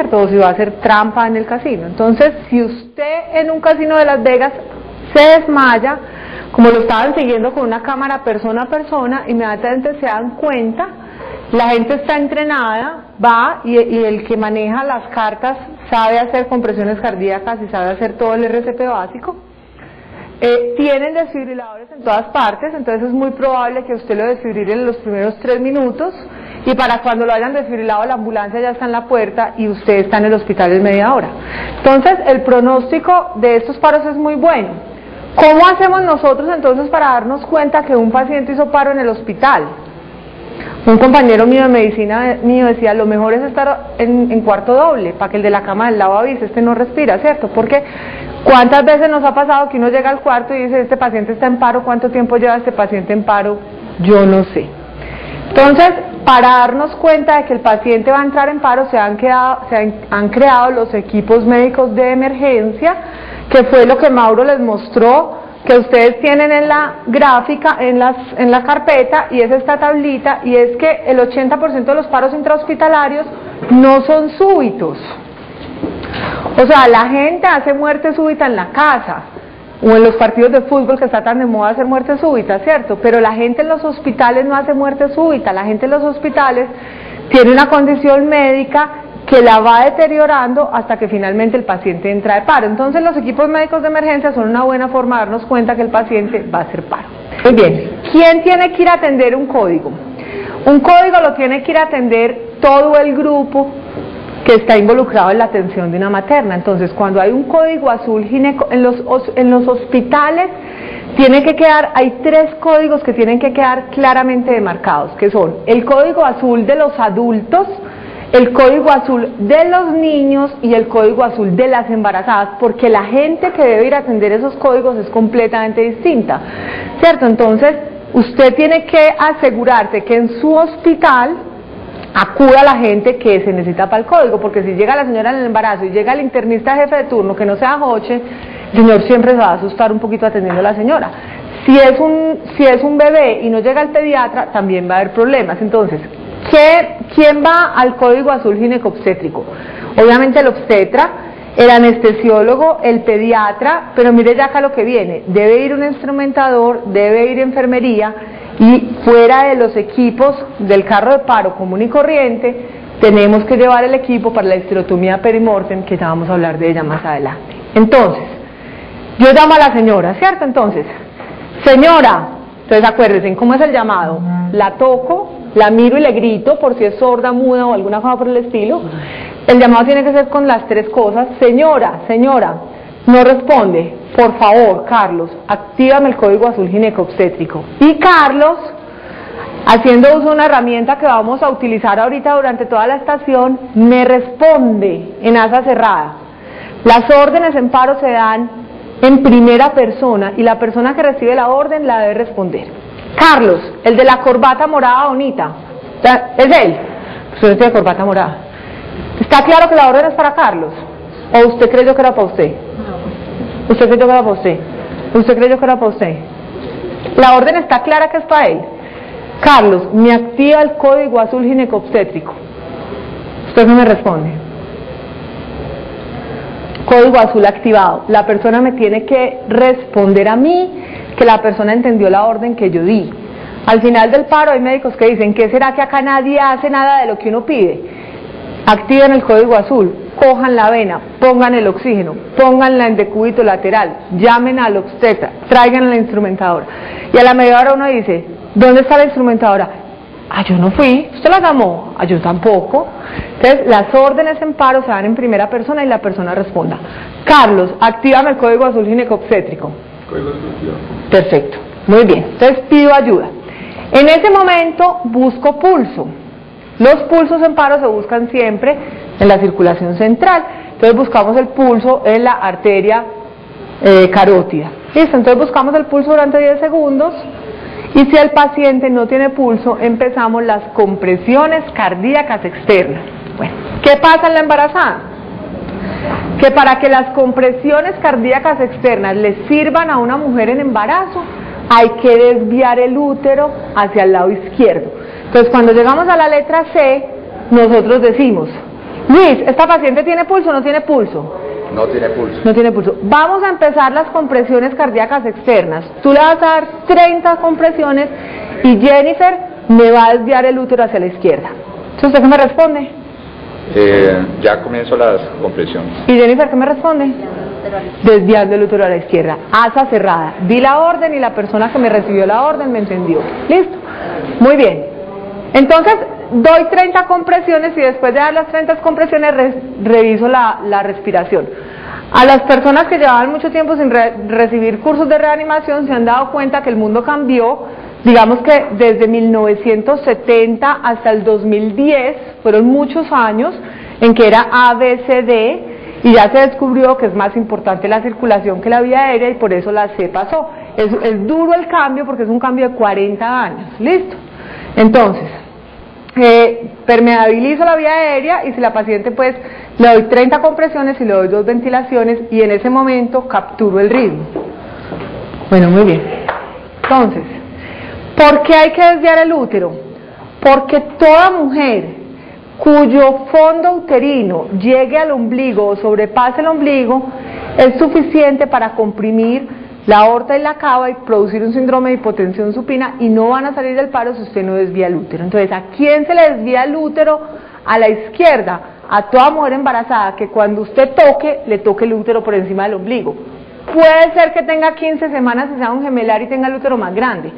¿cierto? O si va a hacer trampa en el casino. Entonces, si usted en un casino de Las Vegas se desmaya, como lo estaban siguiendo con una cámara persona a persona, inmediatamente se dan cuenta, la gente está entrenada, va y el que maneja las cartas sabe hacer compresiones cardíacas y sabe hacer todo el RCP básico. Tienen desfibriladores en todas partes, entonces es muy probable que usted lo desfibrile en los primeros 3 minutos y para cuando lo hayan desfibrilado la ambulancia ya está en la puerta y usted está en el hospital en media hora. Entonces el pronóstico de estos paros es muy bueno. ¿Cómo hacemos nosotros entonces para darnos cuenta que un paciente hizo paro en el hospital? Un compañero mío de medicina decía, lo mejor es estar en cuarto doble, para que el de la cama del lado avise, este no respira, ¿cierto? Porque ¿cuántas veces nos ha pasado que uno llega al cuarto y dice, este paciente está en paro, ¿cuánto tiempo lleva este paciente en paro? Yo no sé. Entonces, para darnos cuenta de que el paciente va a entrar en paro, se han creado los equipos médicos de emergencia, que fue lo que Mauro les mostró, que ustedes tienen en la gráfica, en la carpeta, y es esta tablita, y es que el 80% de los paros intrahospitalarios no son súbitos. O sea, la gente hace muerte súbita en la casa, o en los partidos de fútbol que está tan de moda hacer muerte súbita, ¿cierto? Pero la gente en los hospitales no hace muerte súbita, la gente en los hospitales tiene una condición médica que la va deteriorando hasta que finalmente el paciente entra de paro. Entonces los equipos médicos de emergencia son una buena forma de darnos cuenta que el paciente va a hacer paro. Muy bien, ¿quién tiene que ir a atender un código? Un código lo tiene que ir a atender todo el grupo que está involucrado en la atención de una materna. Entonces cuando hay un código azul en los hospitales tiene que quedar, hay 3 códigos que tienen que quedar claramente demarcados, que son el código azul de los adultos, el código azul de los niños y el código azul de las embarazadas, porque la gente que debe ir a atender esos códigos es completamente distinta, ¿cierto? Entonces, usted tiene que asegurarse que en su hospital acuda la gente que se necesita para el código, porque si llega la señora en el embarazo y llega el internista jefe de turno que no sea Joche, el señor siempre se va a asustar un poquito atendiendo a la señora. Si es un bebé y no llega el pediatra, también va a haber problemas. Entonces, ¿quién va al código azul ginecobstétrico? Obviamente el obstetra, el anestesiólogo, el pediatra, pero mire ya acá lo que viene, debe ir un instrumentador, debe ir enfermería, y fuera de los equipos del carro de paro común y corriente, tenemos que llevar el equipo para la histerotomía perimortem, que ya vamos a hablar de ella más adelante. Entonces, yo llamo a la señora, ¿cierto? Entonces, señora, entonces acuérdense, ¿cómo es el llamado? La toco, la miro y le grito por si es sorda, muda o alguna cosa por el estilo. El llamado tiene que ser con las 3 cosas. Señora, no responde, por favor, Carlos, actívame el código azul ginecobstétrico. Y Carlos, haciendo uso de una herramienta que vamos a utilizar ahorita durante toda la estación, me responde en asa cerrada. Las órdenes en paro se dan en primera persona y la persona que recibe la orden la debe responder. Carlos, el de la corbata morada bonita, ¿es él? Pues usted tiene corbata morada. ¿Está claro que la orden es para Carlos? ¿O usted creyó que era para usted? ¿Usted creyó que era para usted? ¿Usted creyó que era para usted? La orden está clara que es para él. Carlos, me activa el código azul ginecobstétrico. Usted no me responde. Código azul activado. La persona me tiene que responder a mí que la persona entendió la orden que yo di. Al final del paro hay médicos que dicen, ¿qué será que acá nadie hace nada de lo que uno pide? Activen el código azul, cojan la vena, pongan el oxígeno, pónganla en decúbito lateral, llamen al obstetra, traigan a la instrumentadora. Y a la media hora uno dice, ¿dónde está la instrumentadora? Ah, yo no fui. ¿Usted la llamó? Ah, yo tampoco. Entonces, las órdenes en paro se dan en primera persona y la persona responda. Carlos, actívame el código azul ginecobstétrico. Código azul. Perfecto, muy bien. Entonces pido ayuda. En ese momento busco pulso. Los pulsos en paro se buscan siempre en la circulación central. Entonces buscamos el pulso en la arteria carótida. Listo, entonces buscamos el pulso durante 10 segundos. Y si el paciente no tiene pulso, empezamos las compresiones cardíacas externas. Bueno, ¿qué pasa en la embarazada? Que para que las compresiones cardíacas externas le sirvan a una mujer en embarazo, hay que desviar el útero hacia el lado izquierdo. Entonces, cuando llegamos a la letra C, nosotros decimos, Luis, ¿esta paciente tiene pulso o no tiene pulso? No tiene pulso. No tiene pulso. Vamos a empezar las compresiones cardíacas externas. Tú le vas a dar 30 compresiones y Jennifer me va a desviar el útero hacia la izquierda. Entonces, ¿usted qué me responde? Ya comienzo las compresiones. ¿Y Jennifer qué me responde? Desviando el útero a la izquierda. Asa cerrada. Di la orden y la persona que me recibió la orden me entendió. ¿Listo? Muy bien. Entonces, doy 30 compresiones y después de dar las 30 compresiones reviso la respiración. A las personas que llevaban mucho tiempo sin recibir cursos de reanimación se han dado cuenta que el mundo cambió. Digamos que desde 1970 hasta el 2010 fueron muchos años en que era ABCD y ya se descubrió que es más importante la circulación que la vía aérea y por eso la C pasó. Es duro el cambio porque es un cambio de 40 años. ¿Listo? Entonces, permeabilizo la vía aérea y si la paciente pues le doy 30 compresiones y le doy 2 ventilaciones y en ese momento capturo el ritmo. Bueno, muy bien. Entonces, ¿por qué hay que desviar el útero? Porque toda mujer cuyo fondo uterino llegue al ombligo o sobrepase el ombligo es suficiente para comprimir la aorta y la cava y producir un síndrome de hipotensión supina y no van a salir del paro si usted no desvía el útero. Entonces, ¿a quién se le desvía el útero? A la izquierda, a toda mujer embarazada que cuando usted toque, le toque el útero por encima del ombligo. Puede ser que tenga 15 semanas y sea un gemelar y tenga el útero más grande.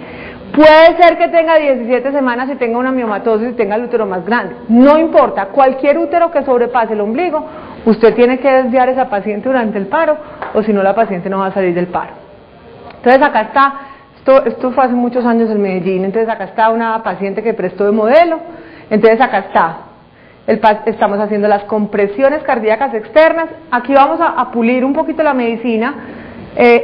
Puede ser que tenga 17 semanas y tenga una miomatosis y tenga el útero más grande. No importa, cualquier útero que sobrepase el ombligo, usted tiene que desviar a esa paciente durante el paro, o si no la paciente no va a salir del paro. Entonces acá está, esto fue hace muchos años en Medellín, entonces acá está una paciente que prestó de modelo, entonces acá está, estamos haciendo las compresiones cardíacas externas, aquí vamos a pulir un poquito la medicina.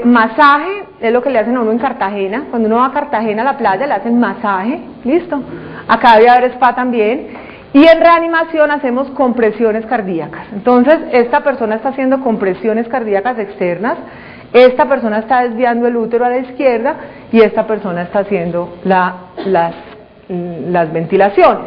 Masaje es lo que le hacen a uno en Cartagena. Cuando uno va a Cartagena a la playa le hacen masaje, listo. Acá debe haber spa también. Y en reanimación hacemos compresiones cardíacas. Entonces esta persona está haciendo compresiones cardíacas externas, esta persona está desviando el útero a la izquierda y esta persona está haciendo las ventilaciones.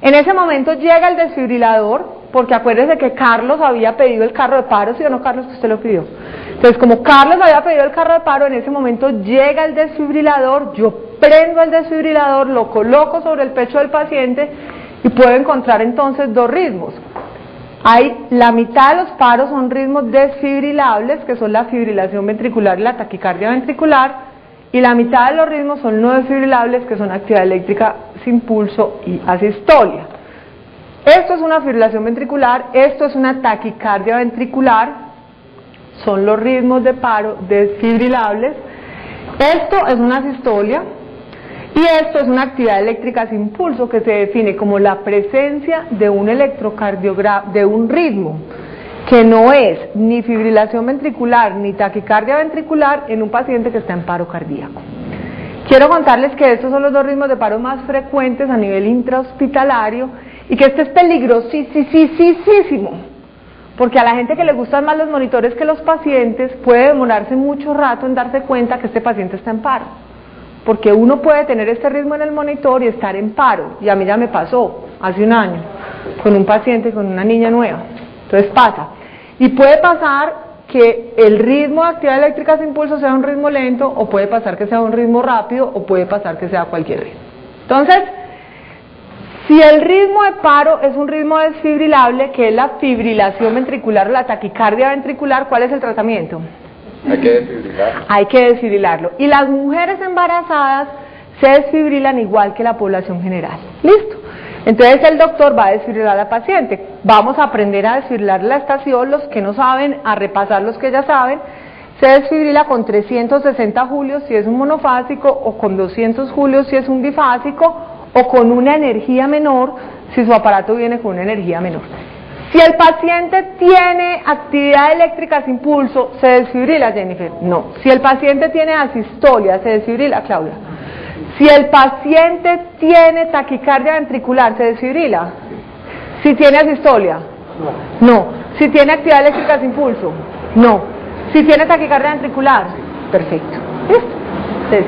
En ese momento llega el desfibrilador, porque acuérdese que Carlos había pedido el carro de paro, ¿sí o no, Carlos, que usted lo pidió? Entonces, como Carlos había pedido el carro de paro, en ese momento llega el desfibrilador, yo prendo el desfibrilador, lo coloco sobre el pecho del paciente y puedo encontrar entonces 2 ritmos. La mitad de los paros son ritmos desfibrilables, que son la fibrilación ventricular y la taquicardia ventricular, y la mitad de los ritmos son no desfibrilables, que son actividad eléctrica sin pulso y asistolia. Esto es una fibrilación ventricular, esto es una taquicardia ventricular, son los ritmos de paro desfibrilables, esto es una asistolia y esto es una actividad eléctrica sin pulso que se define como la presencia de un electrocardiograma, de un ritmo que no es ni fibrilación ventricular ni taquicardia ventricular en un paciente que está en paro cardíaco. Quiero contarles que estos son los 2 ritmos de paro más frecuentes a nivel intrahospitalario y que este es peligrosísimo, porque a la gente que le gustan más los monitores que los pacientes puede demorarse mucho rato en darse cuenta que este paciente está en paro, porque uno puede tener este ritmo en el monitor y estar en paro, y a mí ya me pasó hace un año con un paciente, con una niña nueva. Entonces pasa, y puede pasar que el ritmo de actividad eléctrica sin pulso sea un ritmo lento, o puede pasar que sea un ritmo rápido, o puede pasar que sea cualquier ritmo. Entonces, si el ritmo de paro es un ritmo desfibrilable, que es la fibrilación ventricular o la taquicardia ventricular, ¿cuál es el tratamiento? Hay que desfibrilar. Hay que desfibrilarlo. Y las mujeres embarazadas se desfibrilan igual que la población general. ¿Listo? Entonces el doctor va a desfibrilar a la paciente. Vamos a aprender a desfibrilar la estación, los que no saben, a repasar los que ya saben. Se desfibrila con 360 julios si es un monofásico, o con 200 julios si es un bifásico, o con una energía menor si su aparato viene con una energía menor. Si el paciente tiene actividad eléctrica sin pulso, ¿se desfibrila, Jennifer? No. Si el paciente tiene asistolia, ¿se desfibrila, Claudia? Si el paciente tiene taquicardia ventricular, ¿se desfibrila? Si tiene asistolia, no. Si tiene actividad eléctrica sin pulso, no. Si tiene taquicardia ventricular, perfecto. ¿Listo? Entonces,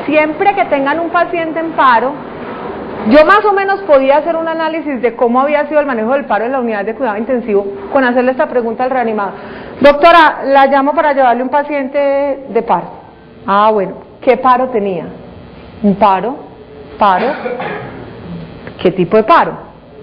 siempre que tengan un paciente en paro, Yo más o menos podía hacer un análisis de cómo había sido el manejo del paro en la unidad de cuidado intensivo con hacerle esta pregunta al reanimado. Doctora, la llamo para llevarle un paciente de paro. Ah, bueno, ¿qué paro tenía? ¿Un paro? ¿Qué tipo de paro?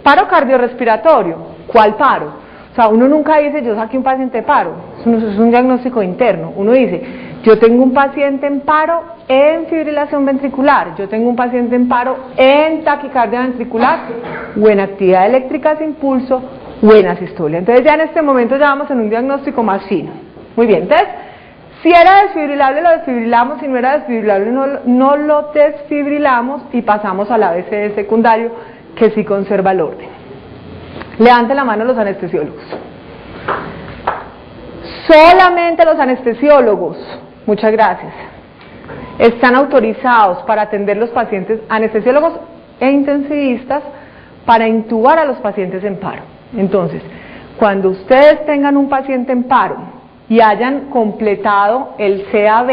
Paro cardiorrespiratorio. ¿Cuál paro? O sea, uno nunca dice, yo saqué un paciente de paro. Eso es un diagnóstico interno. Uno dice, yo tengo un paciente en paro en fibrilación ventricular, yo tengo un paciente en paro en taquicardia ventricular, o en actividad eléctrica sin pulso, o en asistolia. Entonces ya en este momento ya vamos en un diagnóstico más fino. Muy bien, entonces, si era desfibrilable lo desfibrilamos, si no era desfibrilable no lo desfibrilamos y pasamos al ABCD secundario, que sí conserva el orden. Levanten la mano los anestesiólogos. Solamente los anestesiólogos, muchas gracias, están autorizados para atender los pacientes, anestesiólogos e intensivistas, para intubar a los pacientes en paro. Entonces, cuando ustedes tengan un paciente en paro y hayan completado el CAB,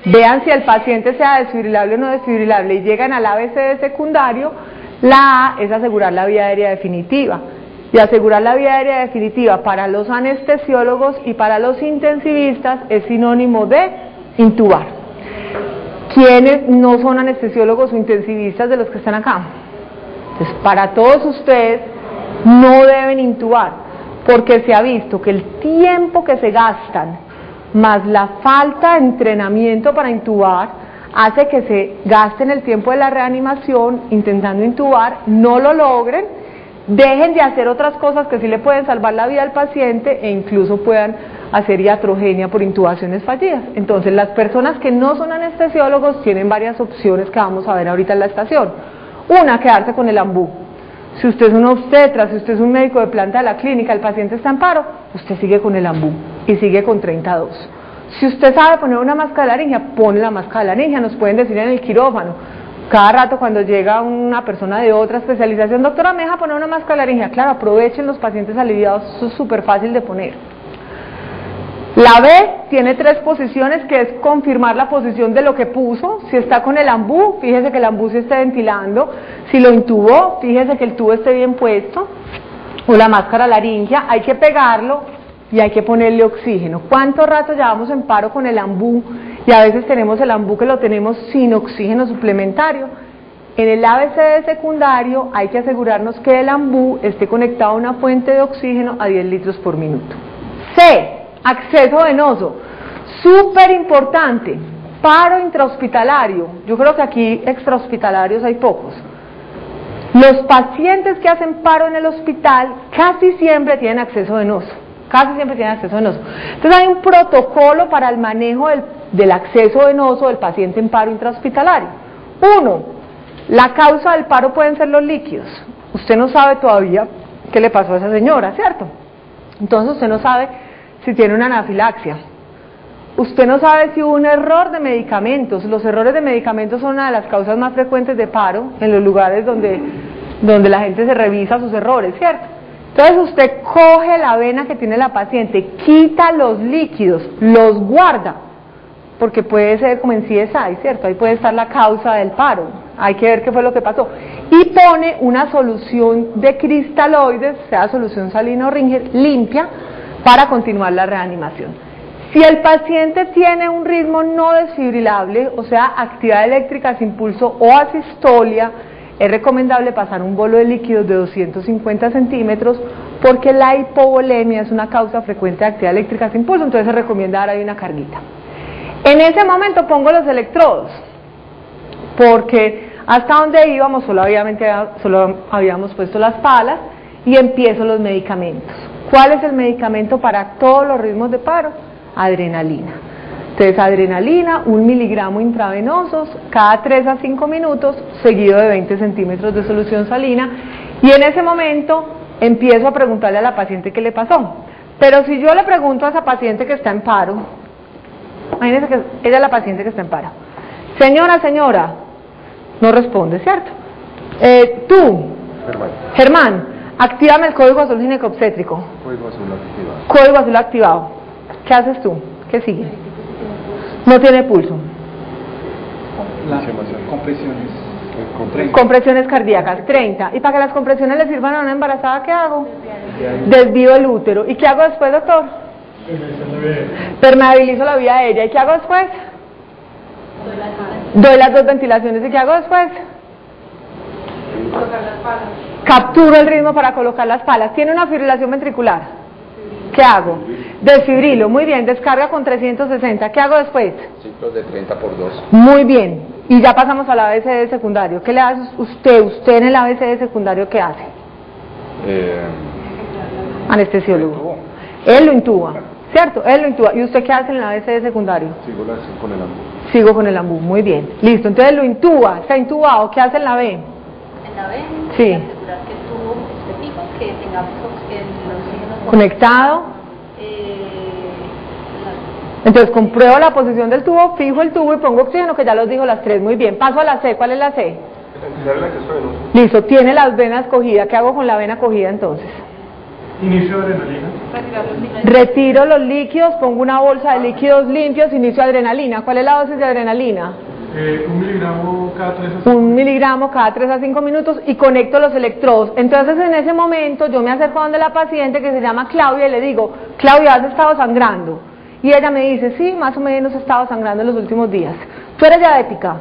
vean si el paciente sea desfibrilable o no desfibrilable y llegan al ABCD secundario, la A es asegurar la vía aérea definitiva. Y asegurar la vía aérea definitiva para los anestesiólogos y para los intensivistas es sinónimo de intubar. ¿Quiénes no son anestesiólogos o intensivistas de los que están acá? Entonces, para todos ustedes no deben intubar, porque se ha visto que el tiempo que se gastan más la falta de entrenamiento para intubar hace que se gasten el tiempo de la reanimación intentando intubar, no lo logren, dejen de hacer otras cosas que sí le pueden salvar la vida al paciente e incluso puedan hacer iatrogenia por intubaciones fallidas. Entonces, las personas que no son anestesiólogos tienen varias opciones que vamos a ver ahorita en la estación. Una, quedarse con el AMBU. Si usted es un obstetra, si usted es un médico de planta de la clínica, el paciente está en paro, usted sigue con el AMBU y sigue con 32. Si usted sabe poner una máscara de laringia, pone la máscara de laringia, nos pueden decir en el quirófano. Cada rato cuando llega una persona de otra especialización, doctora, ¿me deja poner una máscara de laringia? Claro, aprovechen los pacientes aliviados, eso es súper fácil de poner. La B tiene 3 posiciones, que es confirmar la posición de lo que puso. Si está con el AMBU, fíjese que el AMBU se esté ventilando. Si lo intubó, fíjese que el tubo esté bien puesto. O la máscara laringia, hay que pegarlo y hay que ponerle oxígeno. ¿Cuánto rato llevamos en paro con el AMBU? Y a veces tenemos el AMBU que lo tenemos sin oxígeno suplementario. En el ABCD secundario hay que asegurarnos que el AMBU esté conectado a una fuente de oxígeno a 10 litros por minuto. C, acceso venoso, súper importante, paro intrahospitalario. Yo creo que aquí extrahospitalarios hay pocos. Los pacientes que hacen paro en el hospital casi siempre tienen acceso venoso. Entonces hay un protocolo para el manejo del acceso venoso del paciente en paro intrahospitalario. 1. La causa del paro pueden ser los líquidos. Usted no sabe todavía qué le pasó a esa señora, ¿cierto? Entonces usted no sabe si tiene una anafilaxia. Usted no sabe si hubo un error de medicamentos. Los errores de medicamentos son una de las causas más frecuentes de paro en los lugares donde la gente se revisa sus errores, ¿cierto? Entonces usted coge la vena que tiene la paciente, quita los líquidos, los guarda, porque puede ser como en CSI, ¿cierto? Ahí puede estar la causa del paro, hay que ver qué fue lo que pasó. Y pone una solución de cristaloides, sea solución salina o Ringer, limpia, para continuar la reanimación. Si el paciente tiene un ritmo no desfibrilable, o sea, actividad eléctrica sin pulso o asistolia, es recomendable pasar un bolo de líquidos de 250 centímetros porque la hipovolemia es una causa frecuente de actividad eléctrica sin pulso, entonces se recomienda dar ahí una carguita. En ese momento pongo los electrodos, porque hasta donde íbamos solo habíamos puesto las palas y empiezo los medicamentos. ¿Cuál es el medicamento para todos los ritmos de paro? Adrenalina. Entonces, adrenalina, 1 miligramo intravenosos, cada 3 a 5 minutos, seguido de 20 centímetros de solución salina, y en ese momento empiezo a preguntarle a la paciente qué le pasó. Pero si yo le pregunto a esa paciente que está en paro, imagínense que ella es la paciente que está en paro, señora, no responde, ¿cierto? Germán, actívame el código azul ginecobstétrico. Código azul activado. ¿Qué haces tú? ¿Qué sigue? No tiene pulso. Compresiones. Compresiones cardíacas, 30. Y para que las compresiones le sirvan a una embarazada, ¿qué hago? Desvío el útero. ¿Y qué hago después, doctor? Permeabilizo la vía aérea. ¿Y qué hago después? Doy las 2 ventilaciones. ¿Y qué hago después? Capturo el ritmo para colocar las palas. ¿Tiene una fibrilación ventricular? ¿Qué hago? Desfibrilo. Muy bien. Descarga con 360. ¿Qué hago después? Ciclos de 30 por 2. Muy bien. Y ya pasamos al ABCD secundario. ¿Qué le hace usted en el ABCD secundario? ¿Qué hace? Anestesiólogo. Él lo intuba, ¿cierto? Él lo intuba. ¿Y usted qué hace en el ABCD secundario? Con el AMBU. Sigo con el AMBU. Muy bien. Listo. Entonces lo intuba. Está intubado. ¿Qué hace en la B? En la B, sí. asegurar que el tubo esté fijo, que tengamos el oxígeno conectado. Entonces compruebo la posición del tubo, fijo el tubo y pongo oxígeno, que ya los dijo las 3. Muy bien. Paso a la C. ¿Cuál es la C? Listo. Tiene las venas cogidas. ¿Qué hago con la vena cogida entonces? Inicio de adrenalina. Retiro los líquidos, pongo una bolsa de líquidos limpios, inicio de adrenalina. ¿Cuál es la dosis de adrenalina? 1 miligramo cada 3 a 5 1 miligramo cada 3 a 5 minutos y conecto los electrodos. Entonces en ese momento yo me acerco donde la paciente que se llama Claudia y le digo, Claudia, ¿has estado sangrando? Y ella me dice, sí, más o menos he estado sangrando en los últimos días. ¿Tú eres diabética?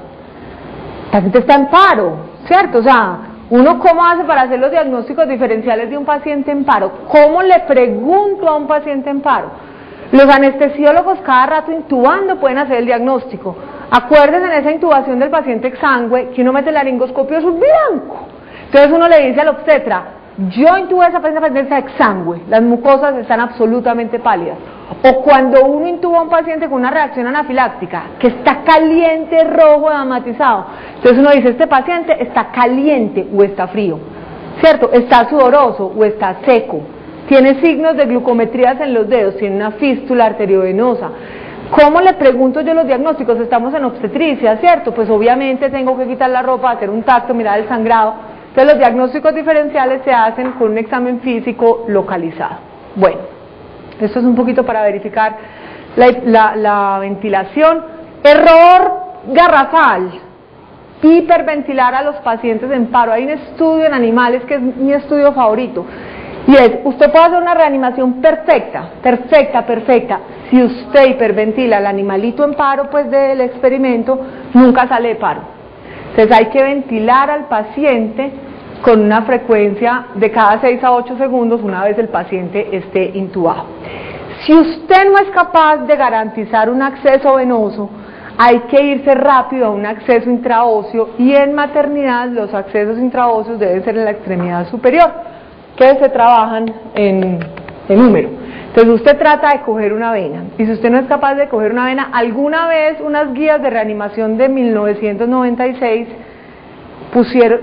La paciente está en paro, ¿cierto? O sea, ¿uno cómo hace para hacer los diagnósticos diferenciales de un paciente en paro? ¿Cómo le pregunto a un paciente en paro? Los anestesiólogos cada rato intubando pueden hacer el diagnóstico. Acuérdense en esa intubación del paciente exsangue que uno mete el laringoscopio subblanco. Entonces uno le dice al obstetra, yo intubé a esa paciente está exsangue, las mucosas están absolutamente pálidas. O cuando uno intuba a un paciente con una reacción anafiláctica, que está caliente, rojo, edematizado, entonces uno dice, este paciente está caliente o está frío, ¿cierto? Está sudoroso o está seco, tiene signos de glucometrías en los dedos, tiene una fístula arteriovenosa. ¿Cómo le pregunto yo los diagnósticos? Estamos en obstetricia, ¿cierto? Pues obviamente tengo que quitar la ropa, hacer un tacto, mirar el sangrado. Entonces los diagnósticos diferenciales se hacen con un examen físico localizado. Bueno, esto es un poquito para verificar la ventilación. Error garrafal, hiperventilar a los pacientes en paro. Hay un estudio en animales que es mi estudio favorito. Y es, usted puede hacer una reanimación perfecta, si usted hiperventila al animalito en paro, pues del experimento, nunca sale de paro. Entonces hay que ventilar al paciente con una frecuencia de cada 6 a 8 segundos una vez el paciente esté intubado. Si usted no es capaz de garantizar un acceso venoso, hay que irse rápido a un acceso intraóseo, y en maternidad los accesos intraóseos deben ser en la extremidad superior, que se trabajan en húmero. Entonces usted trata de coger una vena, y si usted no es capaz de coger una vena, alguna vez unas guías de reanimación de 1996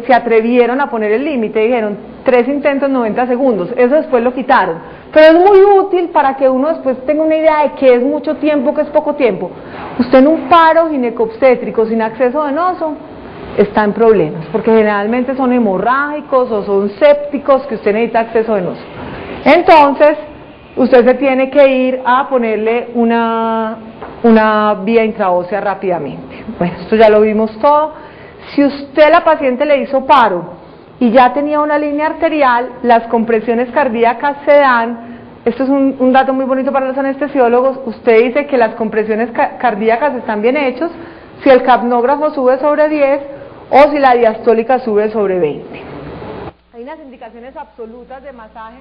se atrevieron a poner el límite, dijeron 3 intentos 90 segundos, eso después lo quitaron, pero es muy útil para que uno después tenga una idea de qué es mucho tiempo, qué es poco tiempo. Usted en un paro ginecobstétrico sin acceso venoso está en problemas, porque generalmente son hemorrágicos o son sépticos que usted necesita acceso venoso. Entonces, usted se tiene que ir a ponerle una vía intraósea rápidamente. Bueno, esto ya lo vimos todo. Si usted, la paciente, le hizo paro y ya tenía una línea arterial, las compresiones cardíacas se dan. Esto es un dato muy bonito para los anestesiólogos. Usted dice que las compresiones cardíacas están bien hechas si el capnógrafo sube sobre 10 o si la diastólica sube sobre 20. Hay unas indicaciones absolutas de masaje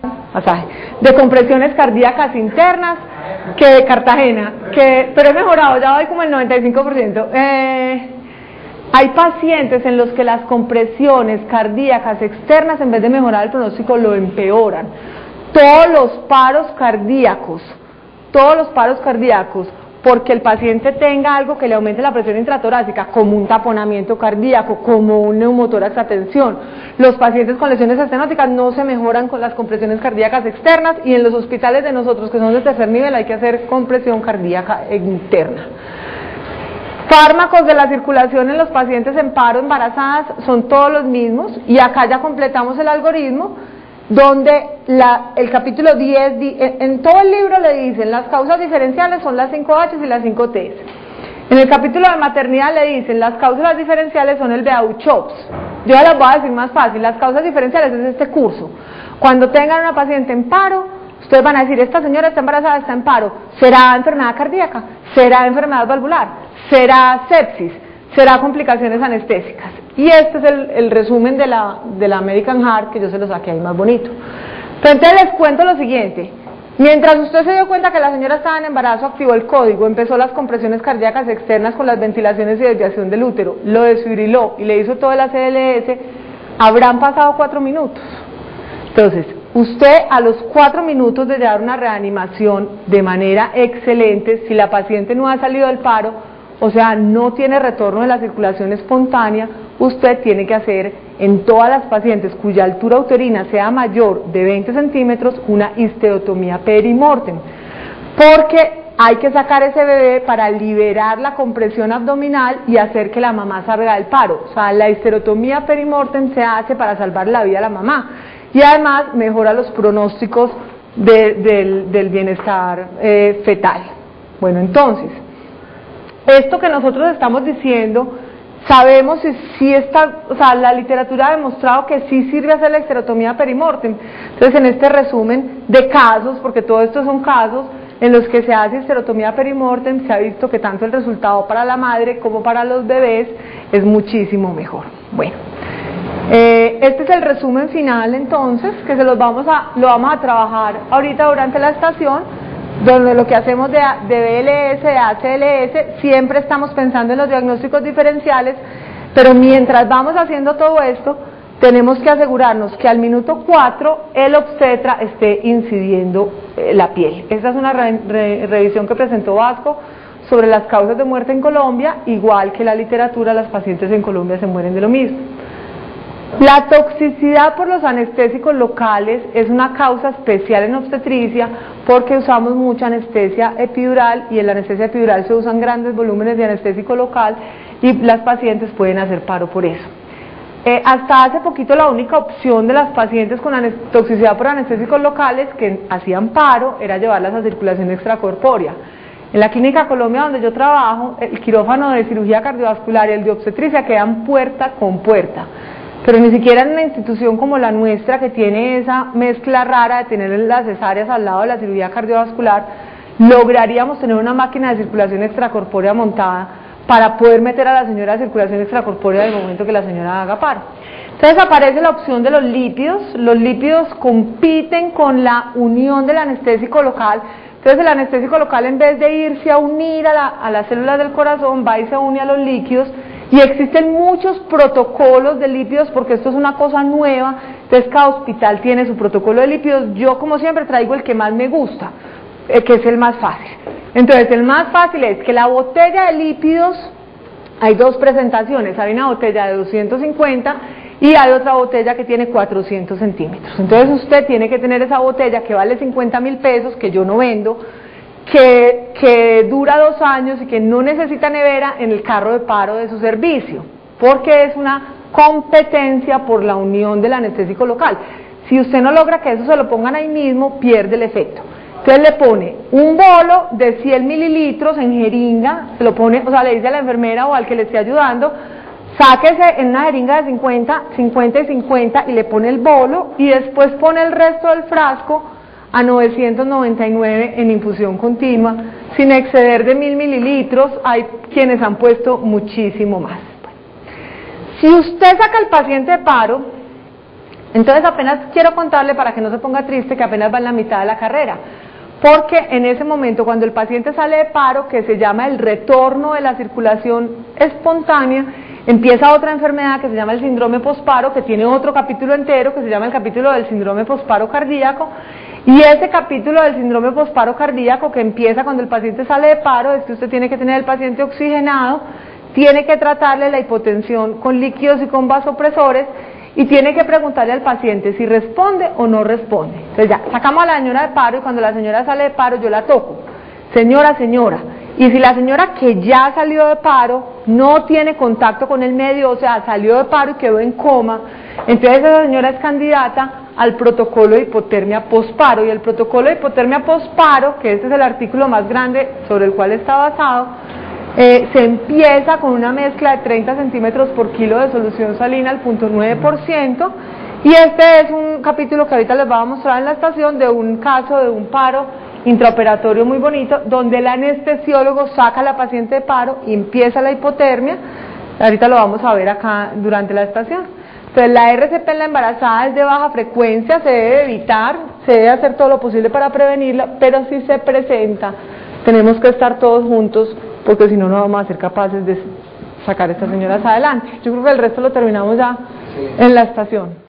de compresiones cardíacas internas que de Cartagena, pero he mejorado, ya voy como el 95%. Hay pacientes en los que las compresiones cardíacas externas, en vez de mejorar el pronóstico, lo empeoran. Todos los paros cardíacos, porque el paciente tenga algo que le aumente la presión intratorácica, como un taponamiento cardíaco, como un neumotórax a tensión. Los pacientes con lesiones estenóticas no se mejoran con las compresiones cardíacas externas, y en los hospitales de nosotros, que son de tercer nivel, hay que hacer compresión cardíaca interna. Fármacos de la circulación en los pacientes en paro, embarazadas, son todos los mismos, y acá ya completamos el algoritmo, donde el capítulo 10, en todo el libro le dicen, las causas diferenciales son las 5H y las 5T. En el capítulo de maternidad le dicen, las causas diferenciales son el Beauchops. Yo las voy a decir más fácil, las causas diferenciales es este curso. Cuando tengan una paciente en paro, ustedes van a decir, esta señora está embarazada, está en paro, ¿será enfermedad cardíaca? ¿Será enfermedad valvular? ¿Será sepsis? ¿Será complicaciones anestésicas? Y este es el resumen de la American Heart, que yo se lo saqué ahí más bonito. Pero entonces les cuento lo siguiente. Mientras usted se dio cuenta que la señora estaba en embarazo, activó el código, empezó las compresiones cardíacas externas con las ventilaciones y desviación del útero, lo desfibriló y le hizo todo el ACLS, habrán pasado 4 minutos. Entonces, usted a los 4 minutos de dar una reanimación de manera excelente, si la paciente no ha salido del paro, o sea, no tiene retorno de la circulación espontánea, usted tiene que hacer en todas las pacientes cuya altura uterina sea mayor de 20 centímetros una histerotomía perimortem, porque hay que sacar ese bebé para liberar la compresión abdominal y hacer que la mamá salga del paro. O sea, la histerotomía perimortem se hace para salvar la vida a la mamá y además mejora los pronósticos del bienestar fetal. Bueno, entonces, esto que nosotros estamos diciendo, sabemos si está, o sea, la literatura ha demostrado que sí sirve hacer la histerotomía perimortem. Entonces, en este resumen de casos, porque todo esto son casos en los que se hace histerotomía perimortem, se ha visto que tanto el resultado para la madre como para los bebés es muchísimo mejor. Bueno, este es el resumen final entonces, que lo vamos a trabajar ahorita durante la estación, donde lo que hacemos de BLS, de ACLS, siempre estamos pensando en los diagnósticos diferenciales, pero mientras vamos haciendo todo esto, tenemos que asegurarnos que al minuto 4 el obstetra esté incidiendo la piel. Esta es una revisión que presentó Vasco sobre las causas de muerte en Colombia, igual que la literatura, las pacientes en Colombia se mueren de lo mismo. La toxicidad por los anestésicos locales es una causa especial en obstetricia porque usamos mucha anestesia epidural y en la anestesia epidural se usan grandes volúmenes de anestésico local y las pacientes pueden hacer paro por eso. Hasta hace poquito la única opción de las pacientes con toxicidad por anestésicos locales que hacían paro era llevarlas a circulación extracorpórea. En la Clínica Colombia donde yo trabajo, el quirófano de cirugía cardiovascular y el de obstetricia quedan puerta con puerta. Pero ni siquiera en una institución como la nuestra, que tiene esa mezcla rara de tener las cesáreas al lado de la cirugía cardiovascular, lograríamos tener una máquina de circulación extracorpórea montada para poder meter a la señora a circulación extracorpórea en el momento que la señora haga paro. Entonces aparece la opción de los lípidos compiten con la unión del anestésico local. Entonces el anestésico local, en vez de irse a unir a las células del corazón, va y se une a los líquidos. Y existen muchos protocolos de lípidos porque esto es una cosa nueva, entonces cada hospital tiene su protocolo de lípidos. Yo, como siempre, traigo el que más me gusta, que es el más fácil. Entonces el más fácil es que la botella de lípidos, hay 2 presentaciones, hay una botella de 250 y hay otra botella que tiene 400 centímetros. Entonces usted tiene que tener esa botella que vale 50.000 pesos, que yo no vendo, que dura 2 años y que no necesita nevera en el carro de paro de su servicio, porque es una competencia por la unión del anestésico local. Si usted no logra que eso se lo pongan ahí mismo, pierde el efecto. Entonces le pone un bolo de 100 mililitros en jeringa, se lo pone, o sea, le dice a la enfermera o al que le esté ayudando, sáquese en una jeringa de 50 y 50 y le pone el bolo y después pone el resto del frasco a 999 en infusión continua, sin exceder de 1000 mililitros. Hay quienes han puesto muchísimo más. Si usted saca al paciente de paro, entonces apenas quiero contarle, para que no se ponga triste, que apenas va en la mitad de la carrera, porque en ese momento, cuando el paciente sale de paro, que se llama el retorno de la circulación espontánea, empieza otra enfermedad que se llama el síndrome posparo, que tiene otro capítulo entero, que se llama el capítulo del síndrome posparo cardíaco. Y ese capítulo del síndrome posparo cardíaco, que empieza cuando el paciente sale de paro, es que usted tiene que tener el paciente oxigenado, tiene que tratarle la hipotensión con líquidos y con vasopresores, y tiene que preguntarle al paciente si responde o no responde. Entonces ya, sacamos a la señora de paro y cuando la señora sale de paro yo la toco. Señora, y si la señora que ya salió de paro no tiene contacto con el medio, o sea, salió de paro y quedó en coma, entonces esa señora es candidata al protocolo de hipotermia posparo. Y el protocolo de hipotermia posparo, que este es el artículo más grande sobre el cual está basado, Se empieza con una mezcla de 30 centímetros por kilo de solución salina al 0.9%, y este es un capítulo que ahorita les voy a mostrar en la estación de un caso de un paro intraoperatorio muy bonito, donde el anestesiólogo saca a la paciente de paro y empieza la hipotermia. Ahorita lo vamos a ver acá durante la estación. Entonces la RCP en la embarazada es de baja frecuencia, se debe evitar, se debe hacer todo lo posible para prevenirla, pero si se presenta, tenemos que estar todos juntos, porque si no, no vamos a ser capaces de sacar a estas señoras adelante. Yo creo que el resto lo terminamos ya en la estación.